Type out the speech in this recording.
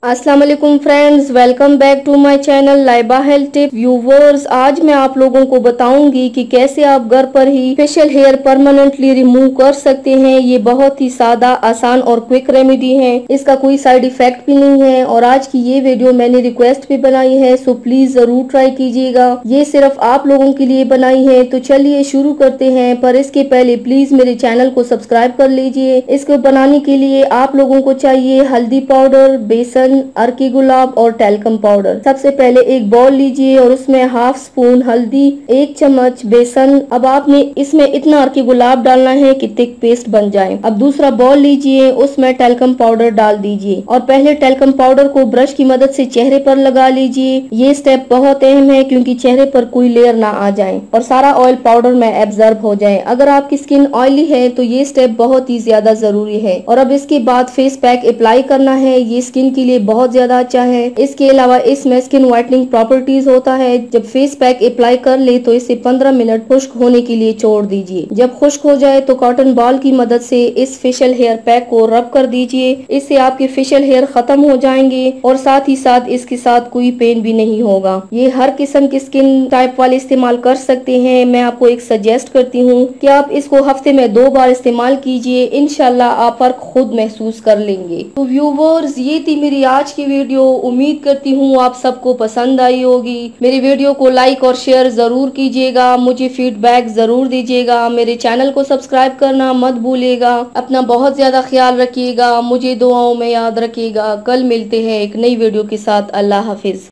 अस्सलाम वालेकुम friends, welcome back to my channel Laiba health tip. Viewers, आज मैं आप लोगों को बताऊंगी कि कैसे आप घर पर ही फेशियल हेयर परमानेंटली रिमूव कर सकते हैं। ये बहुत ही सादा, आसान और क्विक रेमेडी है। इसका कोई साइड इफेक्ट भी नहीं है और आज की ये वीडियो मैंने रिक्वेस्ट भी बनाई है, सो प्लीज जरूर ट्राई कीजिएगा। ये सिर्फ आप लोगों के लिए बनाई है। तो चलिए शुरू करते हैं, पर इसके पहले प्लीज मेरे चैनल को सब्सक्राइब कर लीजिए। इसको बनाने के लिए आप लोगों को चाहिए हल्दी पाउडर, बेसन, अर्की गुलाब और टैल्कम पाउडर। सबसे पहले एक बाउल लीजिए और उसमें हाफ स्पून हल्दी, 1 चम्मच बेसन। अब आपने इसमें इतना अर्की गुलाब डालना है कि थिक पेस्ट बन जाए। अब दूसरा बाउल लीजिए, उसमें टैल्कम पाउडर डाल दीजिए और पहले टैल्कम पाउडर को ब्रश की मदद से चेहरे पर लगा लीजिए। ये स्टेप बहुत अहम है क्योंकि चेहरे पर कोई लेयर ना आ जाए और सारा ऑयल पाउडर में एब्जॉर्ब हो जाए। अगर आपकी स्किन ऑयली है तो ये स्टेप बहुत ही ज्यादा जरूरी है। और अब इसके बाद फेस पैक अप्लाई करना है। ये स्किन के लिए बहुत ज्यादा अच्छा है। इसके अलावा इसमें स्किन व्हाइटनिंग प्रॉपर्टीज होता है। जब फेस पैक अप्लाई कर ले तो इसे 15 मिनट खुश्क होने के लिए छोड़ दीजिए। जब खुश्क हो जाए तो कॉटन बॉल की मदद से इस फेशियल हेयर पैक को रब कर दीजिए। इससे आपके फेशियल हेयर खत्म हो जाएंगे और साथ ही साथ इसके साथ कोई पेन भी नहीं होगा। ये हर किस्म की स्किन टाइप वाले इस्तेमाल कर सकते हैं। मैं आपको एक सजेस्ट करती हूँ कि आप इसको हफ्ते में 2 बार इस्तेमाल कीजिए। इंशाल्लाह आप फर्क खुद महसूस कर लेंगे। तो व्यूवर्स, ये थी मेरी आज की वीडियो। उम्मीद करती हूँ आप सबको पसंद आई होगी। मेरी वीडियो को लाइक और शेयर जरूर कीजिएगा। मुझे फीडबैक जरूर दीजिएगा। मेरे चैनल को सब्सक्राइब करना मत भूलिएगा। अपना बहुत ज्यादा ख्याल रखिएगा। मुझे दुआओं में याद रखिएगा। कल मिलते हैं एक नई वीडियो के साथ। अल्लाह हाफिज।